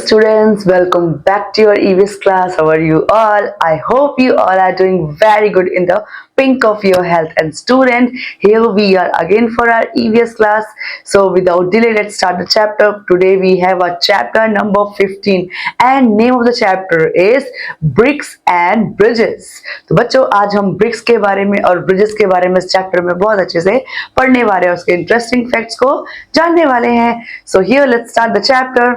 students, welcome back to your EVS class. How are you all? I hope you all are doing very good in the pink of your health. And student, here we are again for our EVS class. So without delay, let's start the chapter. Today we have a chapter number 15 and name of the chapter is Bricks and Bridges. तो बच्चों आज हम BRICS के बारे में और bridges के बारे में इस चैप्टर में बहुत अच्छे से पढ़ने वाले हैं, उसके इंटरेस्टिंग फैक्ट्स को जानने वाले हैं. So here let's start the chapter.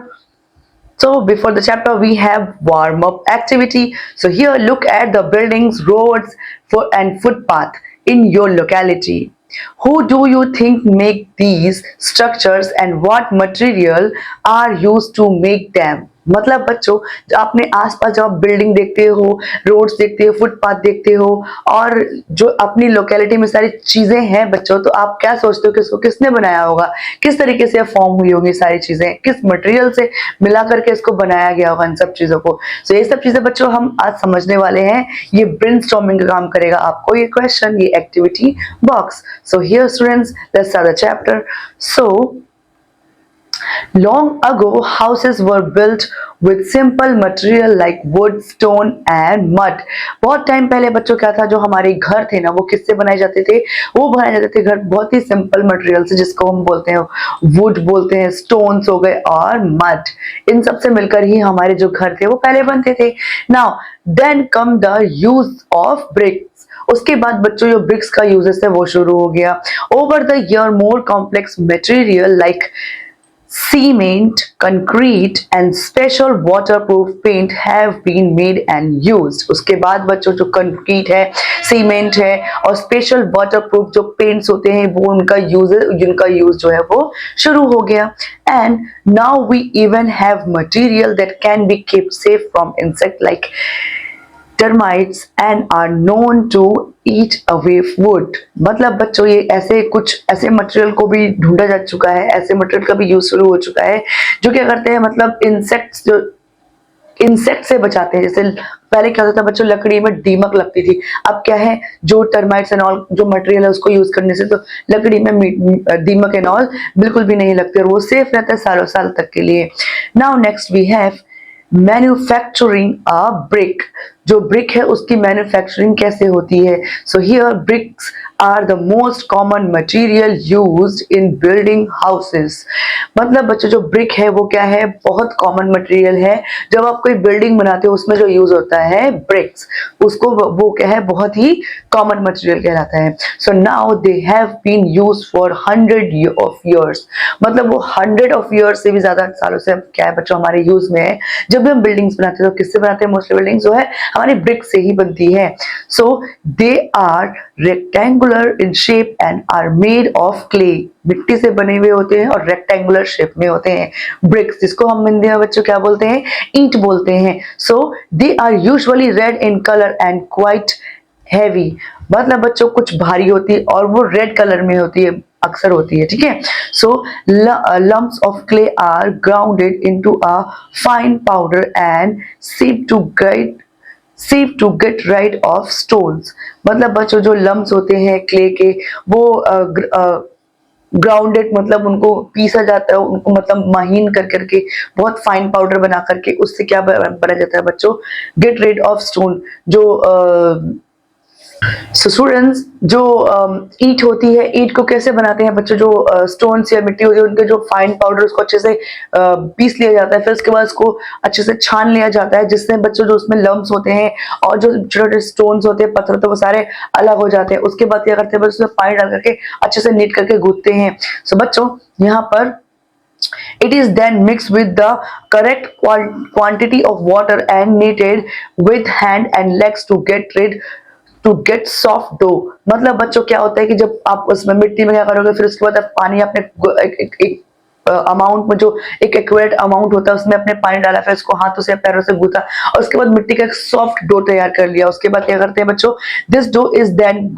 So before the chapter we have warm up activity. So here look at the buildings, roads and footpath in your locality. Who do you think make these structures and what material are used to make them? मतलब बच्चों आपने आसपास जब आप building देखते हो, roads देखते हो, फुटपाथ देखते हो और जो अपनी लोकेलिटी में सारी चीजें हैं बच्चों, तो आप क्या सोचते हो कि इसको किसने बनाया होगा, किस तरीके से फॉर्म हुई होंगी सारी चीजें, किस मटेरियल से मिला करके इसको बनाया गया होगा इन सब चीजों को. तो ये सब चीजें बच्चों हम आज समझने वाले हैं. ये ब्रेनस्टॉर्मिंग का काम करेगा आपको ये क्वेश्चन, ये activity box. So here students let's start the chapter. So long ago houses were built with simple material like wood, stone and mud. बहुत टाइम पहले बच्चों क्या था, जो हमारे घर थे ना वो किससे बनाए जाते थे, वो बनाए जाते थे घर बहुत ही सिंपल मटेरियल से, जिसको हम बोलते हैं वुड बोलते हैं, स्टोन्स हो गए और मड. इन सब से मिलकर ही हमारे जो घर थे वो पहले बनते थे. Now then come the use of bricks. उसके बाद बच्चों जो ब्रिक्स का यूजेस है वो शुरू हो गया. Over the year more complex material like cement, concrete and special waterproof paint have been made and used. उसके बाद बच्चों जो कंक्रीट है, सीमेंट है और स्पेशल वाटरप्रूफ जो पेंट्स होते हैं वो उनका यूज जो है वो शुरू हो गया. And now we even have material that can be keep safe from insect like termites and are known to eat away wood. मतलब बच्चों ये ऐसे मटेरियल को भी ढूंढा जा चुका है, ऐसे मटेरियल का भी यूज शुरू हो चुका है जो क्या करते हैं, मतलब इंसेक्ट से बचाते हैं. जैसे पहले क्या होता था बच्चों, लकड़ी में दीमक लगती थी. अब क्या है, जो टर्माइट्स एंड ऑल जो मटेरियल है उसको यूज करने से तो लकड़ी में दीमक एंड ऑल बिल्कुल भी नहीं लगते और वो सेफ रहता है सालों साल तक के लिए. Now next we have manufacturing a brick. जो ब्रिक है उसकी मैन्युफैक्चरिंग कैसे होती है. So here bricks are the most common material used in building houses. मतलब बच्चों जो ब्रिक है वो क्या है, बहुत कॉमन मटेरियल है. जब आप कोई बिल्डिंग बनाते हो उसमें जो यूज होता है ब्रिक्स, उसको वो क्या है, बहुत ही कॉमन मटेरियल कहलाता है. So now they have been used for 100 of years. मतलब वो 100 ऑफ ईयर्स से भी ज्यादा सालों से क्या है बच्चों हमारे यूज में है. जब भी हम बिल्डिंग्स बनाते हैं तो किससे बनाते हैं, मोस्टली बिल्डिंग्स जो है हमारी ब्रिक से ही बनती है. So they are rectangular in shape and are made of clay. मिट्टी से बने हुए होते हैं और रेक्टेंगुलर शेप में होते हैं ब्रिक्स, जिसको हम हिंदी में बच्चों क्या बोलते हैं, ईंट बोलते हैं. So they are usually red in colour and quite heavy. मतलब बच्चों कुछ भारी होती है और वो रेड कलर में होती है, अक्सर होती है. ठीक है. सो lumps of clay are grounded into a fine powder and sieved to get rid of stones. मतलब बच्चों जो लम्प्स होते हैं क्ले के वो ग्राउंडेड मतलब उनको पीसा जाता है, उनको मतलब महीन कर करके बहुत फाइन पाउडर बना करके उससे क्या बना जाता है बच्चों, गेट रिड ऑफ स्टोन. जो सो स्टूडेंट्स जो ईंट होती है, ईंट को कैसे बनाते हैं बच्चों, जो स्टोन्स या मिट्टी होती है उनके जो फाइन पाउडर उसको अच्छे से पीस लिया जाता है, फिर उसके बाद उसको अच्छे से छान लिया जाता है, जिससे बच्चों जो उसमें लम्प्स होते हैं और जो छोटे छोटे स्टोन्स होते हैं, पत्थर होते हैं, वो सारे अलग हो जाते हैं. उसके बाद क्या करते हैं, उसमें पानी डाल करके अच्छे से नीट करके गूंथते हैं. सो बच्चों यहाँ पर it is then mixed with the correct quantity of water and kneaded with hand and legs to get soft dough. मतलब बच्चों क्या होता है कि जब आप उसमें मिट्टी में क्या करोगे, फिर उसके बाद आप पानी अपने एक अमाउंट में, जो एक एक्यूरेट अमाउंट होता है उसमें अपने पानी डाला, फिर उसको हाथों से पैरों से गूथा और उसके बाद मिट्टी का एक सॉफ्ट डो तैयार कर लिया. उसके बाद क्या करते हैं बच्चों, this dough is then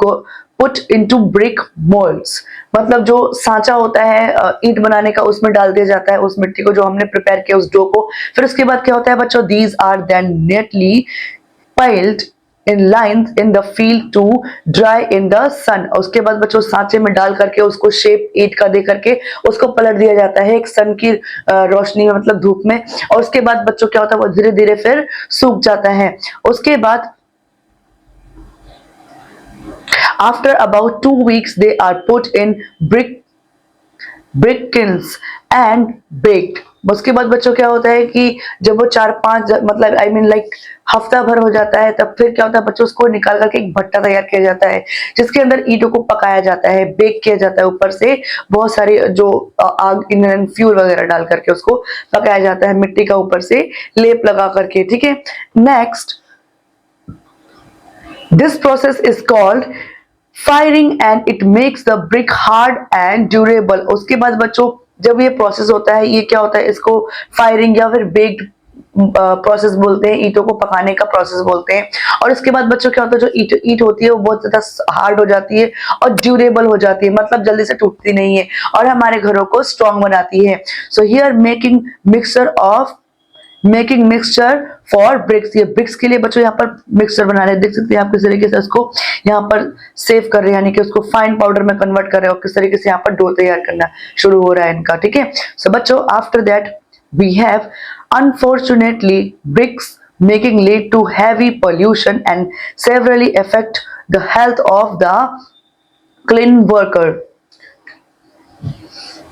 put into brick moulds. मतलब जो सांचा होता है ईंट बनाने का उसमें डाल दिया जाता है उस मिट्टी को जो हमने प्रिपेयर किया उस डो को. फिर उसके बाद क्या होता है बच्चों, these are then neatly piled in lines in the field to dry in the sun. उसके बाद बच्चों सांचे में डाल करके उसको शेप ईंट का दे करके उसको पलट दिया जाता है एक सन की रोशनी में, मतलब धूप में। और उसके बाद बच्चों क्या होता है, वो धीरे धीरे फिर सूख जाता है। उसके बाद after about 2 weeks they are put in brick kilns and baked। उसके बाद बच्चों क्या होता है कि जब वो 4-5 मतलब आई मीन लाइक हफ्ता भर हो जाता है, तब फिर क्या होता है बच्चों, उसको निकाल करके एक भट्टा तैयार किया जाता है जिसके अंदर ईंटों को पकाया जाता है, बेक किया जाता है, ऊपर से बहुत सारे जो आग ईंधन फ्यूल वगैरह डाल करके उसको पकाया जाता है, मिट्टी का ऊपर से लेप लगा करके, ठीक है। Next, this process is called firing and it makes the brick hard and durable. उसके बाद बच्चों जब ये प्रोसेस होता है, ये क्या होता है, इसको फायरिंग या फिर बेक्ड प्रोसेस बोलते हैं, ईंटों को पकाने का प्रोसेस बोलते हैं। और इसके बाद बच्चों क्या होता है, जो ईंट होती है वो बहुत ज्यादा हार्ड हो जाती है और ड्यूरेबल हो जाती है, मतलब जल्दी से टूटती नहीं है और हमारे घरों को स्ट्रॉन्ग बनाती है। So here making mixture for bricks. ये ब्रिक्स के लिए बच्चों यहाँ पर मिक्सचर बना रहे हैं, देख सकते हैं आप किस तरीके से उसको यहाँ पर सेव कर रहे हैं, यानी कि उसको फाइन पाउडर में कन्वर्ट कर रहे हैं और किस तरीके से यहाँ पर डो तैयार करना शुरू हो रहा है इनका, ठीक है। सो बच्चों after that we have unfortunately bricks making lead to heavy pollution and severely affect the health of the clean worker।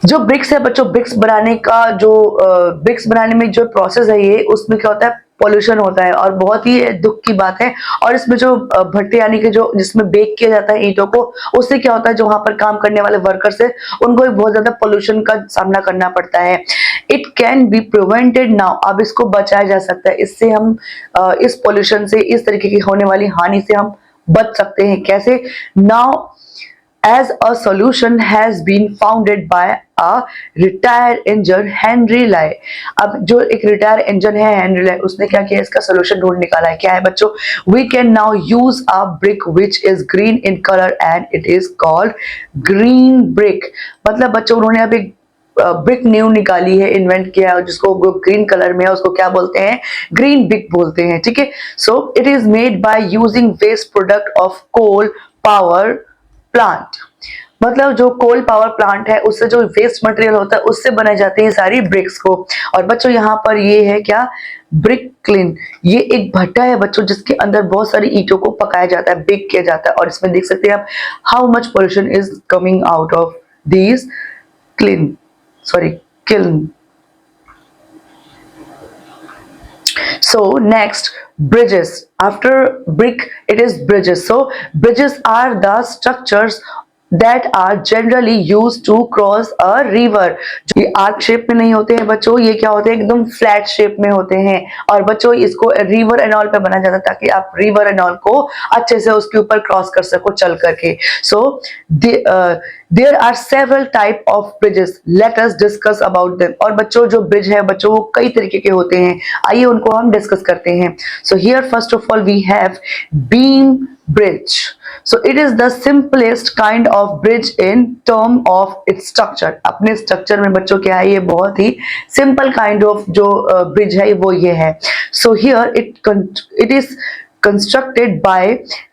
जो ब्रिक्स है बच्चों, ब्रिक्स बनाने में जो प्रोसेस है ये, उसमें क्या होता है, पॉल्यूशन होता है और बहुत ही दुख की बात है। और इसमें जो भट्टे यानी कि जो जिसमें बेक किया जाता है ईंटों को, उससे क्या होता है, जो वहां पर काम करने वाले वर्कर्स है उनको भी बहुत ज्यादा पॉल्यूशन का सामना करना पड़ता है। It can be prevented now. अब इसको बचाया जा सकता है, इससे हम इस पॉल्यूशन से, इस तरीके की होने वाली हानि से हम बच सकते हैं। कैसे? Now as a solution has been founded by a retired engineer Henry Lai। अब जो एक रिटायर इंजीनियर है हेनरी लाई, उसने क्या किया, इसका सोल्यूशन ढूंढ निकाला है। क्या है बच्चों? We can now use a brick which is green in color and it is called green brick। मतलब बच्चों उन्होंने अब एक ब्रिक न्यू निकाली है, इन्वेंट किया है, जिसको ग्रीन कलर में है, उसको क्या बोलते हैं, ग्रीन ब्रिक बोलते हैं, ठीक है। So it is made by using waste product of coal power plant. मतलब जो कोल पावर प्लांट है उससे जो वेस्ट मटेरियल होता है उससे बनाई जाती है सारी ब्रिक्स को। और बच्चों यहाँ पर ये है क्या, ब्रिक क्लीन। ये एक भट्टा है बच्चों जिसके अंदर बहुत सारी ईंटों को पकाया जाता है, बेक किया जाता है। और इसमें देख सकते हैं आप how much pollution is coming out of these kiln। So next, bridges। After brick it is bridges। So bridges are the structures that are generally used to cross a river। जो ये आर्क शेप में नहीं होते हैं बच्चों, ये क्या होते हैं, एकदम फ्लैट शेप में होते हैं। और बच्चों इसको रिवर एंड ऑल पे बनाया जाता है ताकि आप रिवर एंड ऑल को अच्छे से उसके ऊपर क्रॉस कर सको चल करके। So there are several type of bridges, let us discuss about them. और बच्चों जो ब्रिज है बच्चों वो कई तरीके के होते हैं, आइए उनको हम डिस्कस करते हैं। So here first of all we have beam bridge। So it is the simplest kind of bridge in term of its structure। अपने स्ट्रक्चर में बच्चों क्या है, ये बहुत ही सिंपल काइंड ऑफ जो ब्रिज है वो ये है। So here it is constructed by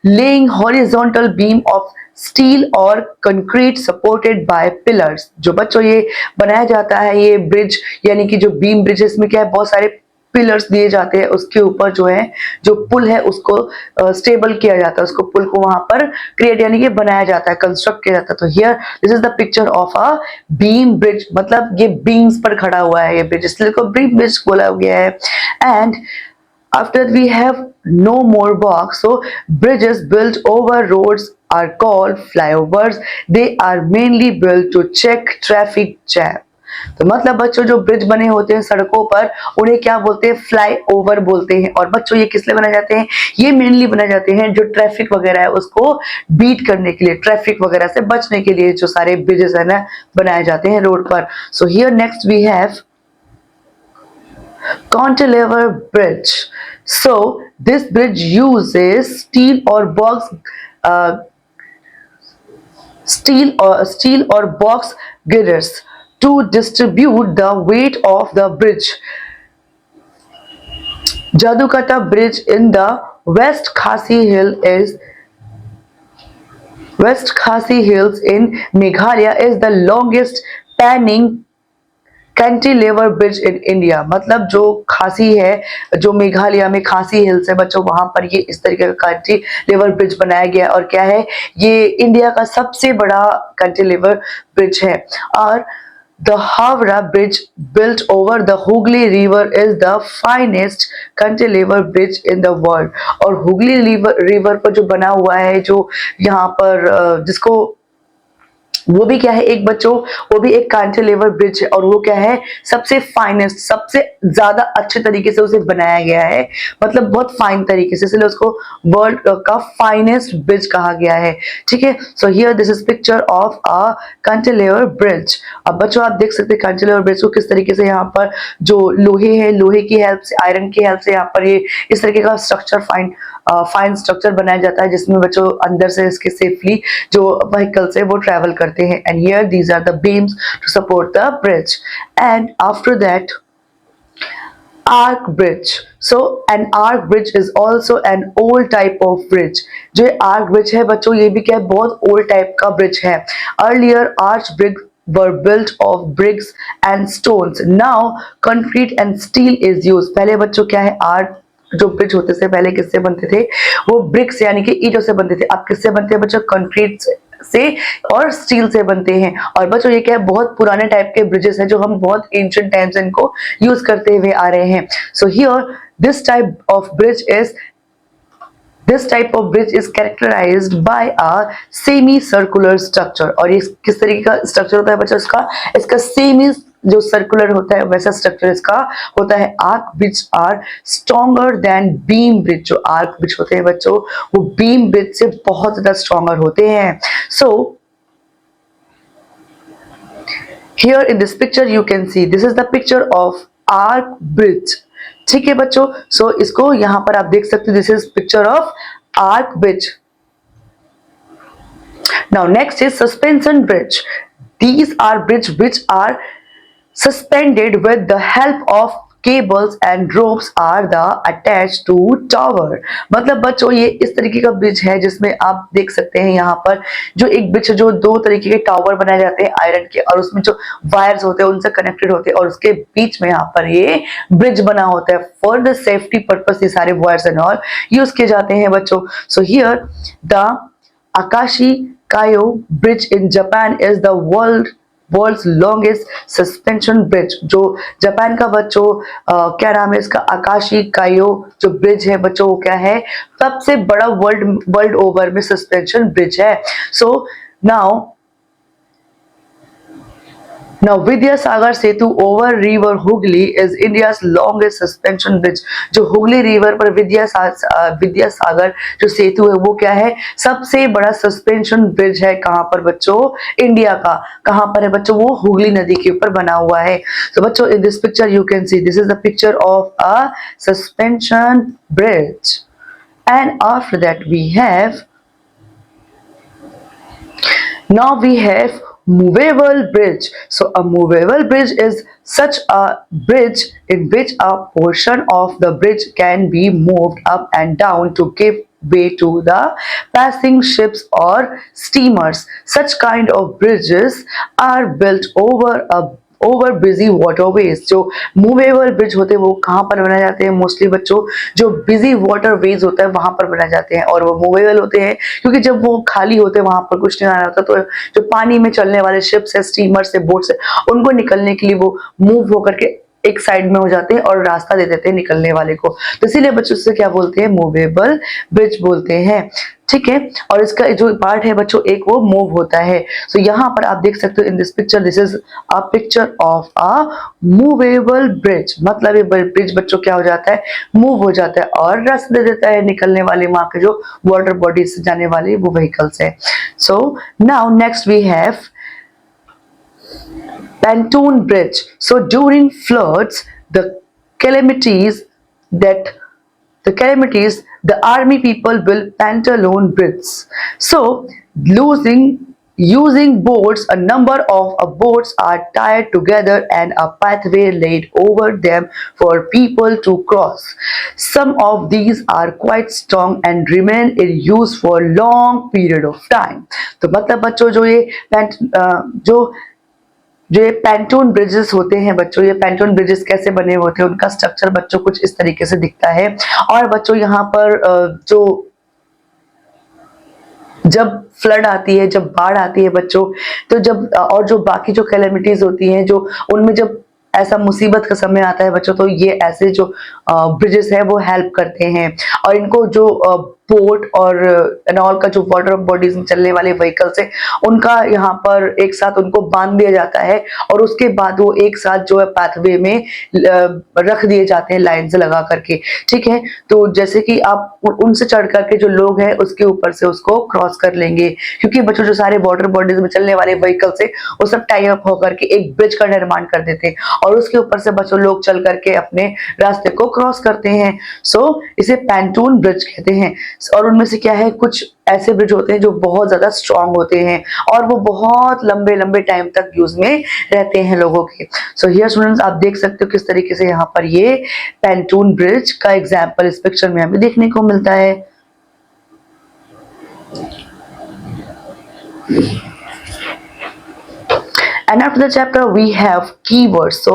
laying horizontal beam of steel और कंक्रीट सपोर्टेड बाय पिलर्स। जो बच्चों ये बनाया जाता है ये ब्रिज, यानी कि जो बीम ब्रिज, इसमें क्या है, बहुत सारे पिलर्स दिए जाते हैं, उसके ऊपर जो है जो पुल है उसको स्टेबल किया जाता है, उसको पुल को वहां पर क्रिएट यानी कि बनाया जाता है, कंस्ट्रक्ट किया जाता है। तो here this is the picture of a beam bridge, मतलब ये बीम्स पर खड़ा हुआ है ये ब्रिज, इसलिए इसको बीम ब्रिज बोला गया है। And after we have no more box, so bridges built over roads are called flyovers। They are mainly built to check traffic jam। तो मतलब बच्चों जो ब्रिज बने होते हैं सड़कों पर उन्हें क्या बोलते हैं, फ्लाई ओवर बोलते हैं। और बच्चों ये किस लिए बनाए जाते हैं, ये मेनली बनाए जाते हैं जो ट्रैफिक वगैरह है उसको बीट करने के लिए, ट्रैफिक वगैरह से बचने के लिए जो सारे ब्रिजेस है ना बनाए जाते हैं रोड पर। So here next we have cantilever bridge। So this bridge uses steel or box girders to distribute the weight of the bridge। Jadukata bridge in the West Khasi Hill is West Khasi Hills in Meghalaya is the longest spanning cantilever bridge in India. मतलब जो खासी है, जो मेघालय में खासी hills है बच्चों, वहां पर ये इस तरीके का कैंटिलीवर ब्रिज बनाया गया है। और क्या है, ये इंडिया का सबसे बड़ा कैंटिलीवर ब्रिज है। और the Howrah bridge built over the Hooghly river is the finest cantilever bridge in the world. और हुगली रिवर पर जो बना हुआ है, जो यहाँ पर जिसको वो भी क्या है एक बच्चों, वो भी एक कैंटिलीवर ब्रिज है। और वो क्या है, सबसे फाइनेस्ट, सबसे ज्यादा अच्छे तरीके से उसे बनाया गया है। मतलब बहुत फाइन तरीके से, इसलिए उसको वर्ल्ड का फाइनेस्ट ब्रिज कहा गया है। ठीक है, so here this is picture of a cantilever bridge. अब बच्चों आप देख सकते हैं कैंटिलीवर ब्रिज को किस तरीके से, यहाँ पर जो लोहे है, लोहे की हेल्प से, आयरन की हेल्प से यहाँ पर ये इस तरीके का स्ट्रक्चर फाइन स्ट्रक्चर बनाया जाता है, जिसमें बच्चों अंदर से इसके सेफली जो व्हीकल्स है वो ट्रेवल करते हैं। And here these are the beams to support the bridge. And after that arc bridge. So an arc bridge is also an old type of bridge. जो arc bridge है बच्चों, ये भी क्या है, बहुत old type का bridge है। Earlier arch bridge were built of bricks and stones. Now concrete and steel is used. पहले बच्चों क्या है, आर्ट जो ब्रिज होते थे पहले किससे बनते थे, वो ब्रिक्स यानी कि ईंटों से बनते थे। अब किससे बनते हैं बच्चों, कंक्रीट से और स्टील से बनते हैं। और बच्चों ये क्या है, बहुत पुराने टाइप के ब्रिजेस हैं, जो हम बहुत एंशिएंट टाइम्स इनको यूज करते हुए आ रहे हैं। So here this type of bridge is This type of bridge is characterized by a semi-circular structure। और ये किस तरीके का स्ट्रक्चर होता है बच्चों, इसका सेमी जो सर्कुलर होता है वैसा स्ट्रक्चर इसका होता है। Arc bridge are stronger than beam bridge. जो आर्क ब्रिज होते हैं बच्चों, वो बीम ब्रिज से बहुत ज्यादा स्ट्रॉन्गर होते हैं। सो here in this picture you can see this is the picture of arc bridge। ठीक है बच्चों, सो इसको यहां पर आप देख सकते हो, this is picture of arch bridge. Now next is suspension bridge. These are bridge which are suspended with the help of cables and ropes are the attached to tower। मतलब बच्चों ये इस तरीके का ब्रिज है जिसमें आप देख सकते हैं यहाँ पर जो एक ब्रिज जो दो तरीके के टावर बनाए जाते हैं आयरन के, और उसमें जो वायर्स होते हैं उनसे कनेक्टेड होते हैं, और उसके बीच में यहाँ पर ये ब्रिज बना होता है। फॉर द सेफ्टी पर्पस ये सारे वायर्स एंड ऑल यूज किए जाते हैं बच्चों। So here the Akashi Kaikyo bridge in Japan is the world's longest suspension bridge. जो जापान का बच्चों क्या नाम है इसका, आकाशी कायो जो ब्रिज है बच्चों, वो क्या है, सबसे बड़ा वर्ल्ड ओवर में सस्पेंशन ब्रिज है। सो Now Vidyasagar Setu over river Hooghly is India's longest suspension bridge. जो हुगली रिवर पर विद्यासागर जो सेतु है वो क्या है, सबसे बड़ा सस्पेंशन ब्रिज है। कहां पर बच्चों, इंडिया का। कहां पर है बच्चों, वो हुगली नदी के ऊपर बना हुआ है। तो बच्चों in this picture you can see this is the picture of a suspension bridge. And after that we have movable bridge। So a movable bridge is such a bridge in which a portion of the bridge can be moved up and down to give way to the passing ships or steamers। Such kind of bridges are built over busy waterways। जो movable bridge होते हैं वो कहाँ पर बनाए जाते हैं, mostly बच्चों जो बिजी वाटरवेज होता है वहां पर बनाए जाते हैं। और वो मूवेबल होते हैं क्योंकि जब वो खाली होते हैं, वहां पर कुछ नहीं आ रहा होता, तो जो पानी में चलने वाले शिप्स है, स्टीमर्स है, बोट्स है, उनको निकलने के लिए वो मूव होकर के एक साइड में हो जाते हैं और रास्ता दे देते हैं निकलने वाले को। तो इसीलिए बच्चों से क्या बोलते हैं, मूवेबल ब्रिज बोलते हैं। ठीक है, और इसका जो पार्ट है बच्चों एक वो मूव होता है। सो यहाँ पर आप देख सकते हो in this picture, this is a picture of a movable bridge. मतलब ये ब्रिज बच्चों क्या हो जाता है, मूव हो जाता है और रास्ता दे देता है निकलने वाले वहां के जो वाटर बॉडी से जाने वाले वो व्हीकल्स है। So now next we have Pontoon Bridge। So during floods, the calamities, the army people build Pontoon bridges। So losing Using boats, a number of boats are tied together and a pathway laid over them for people to cross. Some of these are quite strong and remain in use for long period of time. तो मतलब बच्चों जो ये जो ये pontoon bridges होते हैं बच्चों, ये पैंटून ब्रिजेस कैसे बने होते हैं, उनका स्ट्रक्चर बच्चों कुछ इस तरीके से दिखता है। और बच्चों यहाँ पर जो जब फ्लड आती है, जब बाढ़ आती है बच्चों, तो जब और जो बाकी जो कैलेमिटीज होती हैं, जो उनमें जब ऐसा मुसीबत का समय आता है बच्चों, तो ये ऐसे जो ब्रिजेस है वो हेल्प करते हैं। और इनको जो बोट और एनॉल का जो वाटर बॉडीज में चलने वाले व्हीकल्स है, उनका यहाँ पर एक साथ उनको बांध दिया जाता है और उसके बाद वो एक साथ जो है पाथवे में रख दिए जाते हैं लाइन से लगा करके। ठीक है, तो जैसे कि आप उनसे चढ़ करके जो लोग हैं उसके ऊपर से उसको क्रॉस कर लेंगे, क्योंकि बच्चों जो सारे वाटर बॉडीज में चलने वाले व्हीकल्स है वो सब टाई अप होकर के एक ब्रिज का निर्माण कर देते हैं और उसके ऊपर से बच्चों लोग चल करके अपने रास्ते को क्रॉस करते हैं। सो इसे पैंटून ब्रिज कहते हैं। और उनमें से क्या है, कुछ ऐसे ब्रिज होते हैं जो बहुत ज्यादा स्ट्रांग होते हैं और वो बहुत लंबे लंबे टाइम तक यूज में रहते हैं लोगों के। सो हियर स्टूडेंट्स, आप देख सकते हो किस तरीके से यहाँ पर ये पैंटून ब्रिज का एग्जाम्पल इस पिक्चर में हमें देखने को मिलता है। And after the chapter we have keywords. So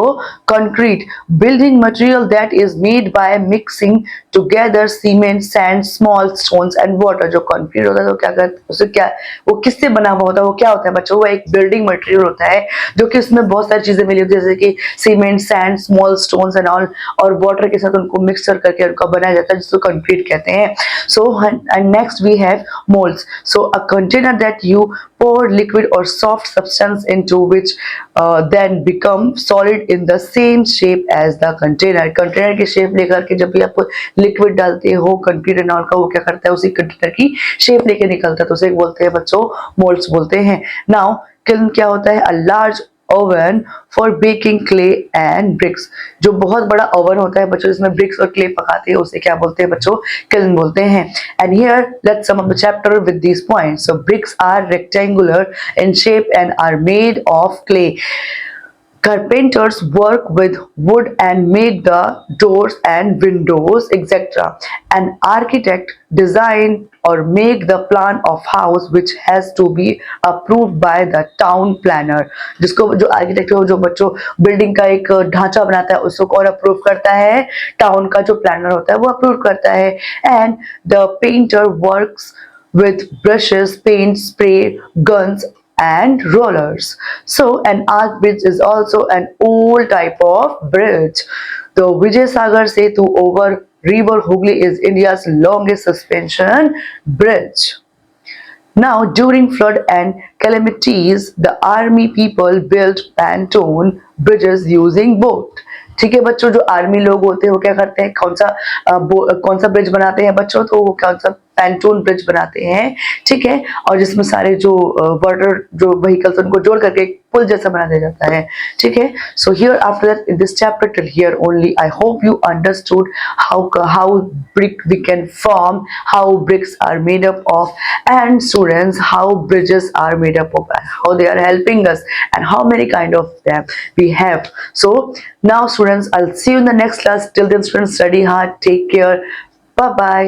concrete, building material that is made by mixing together cement, sand, small stones and water. जो concrete होता है तो क्या करते हैं उसे, क्या वो किससे बना हुआ होता है, वो क्या होता है बच्चों, वो एक building material होता है जो कि उसमें बहुत सारी चीजें मिली होती है, जैसे कि cement, sand, small stones and all, और वाटर के साथ उनको मिक्सर करके उनका बनाया जाता है जिसको कंक्रीट कहते हैं। So and next we have moulds. So a container that you pour liquid or soft substance into which then become solid in the same shape as the container. Container की shape लेकर के जब भी आप liquid डालते हो concrete and all का, वो क्या करता है उसी कंटेनर की शेप लेके निकलता है, तो उसे बोलते हैं बच्चों मोल्ड्स बोलते हैं। नाउ किल्न क्या होता है, a large oven for baking clay and bricks. जो बहुत बड़ा ओवन होता है बच्चों जिसमें ब्रिक्स और क्ले पकाते हैं उसे क्या बोलते हैं बच्चों, किल्न बोलते हैं। And here let's sum of the chapter with these points. So bricks are rectangular in shape and are made of clay. Carpenters work with wood and make the doors and windows, etc. An architect design or make the plan of house which has to be approved by the town planner. जिसको जो architect है जो बच्चों building का एक ढांचा बनाता है उसको कौन अप्रूव करता है, टाउन का जो प्लानर होता है वो अप्रूव करता है। And the painter works with brushes, paint, spray, guns and rollers. So an arch bridge is also an old type of bridge. The Vijay Sagar Setu over River Hooghly is India's longest suspension bridge. Now during flood and calamities, the army people built pontoon bridges using boat. ठीक है बच्चों, जो army लोग होते हैं वो क्या करते हैं, कौन सा ब्रिज बनाते हैं बच्चों, तो वो कौन सा पैंटून ब्रिज बनाते हैं। ठीक है, और जिसमें सारे जो वाटर जो व्हीकल्स उनको जोड़ करके एक पुल जैसा बना दिया जाता है। ठीक है, so here after that in this chapter till here only I hope you understood how brick we can form, how bricks are made up of, and students how bridges are made up of, how they are helping us and how many kind of them we have. So now students, I'll see you in the next class. Till then students, study hard, take care, bye bye.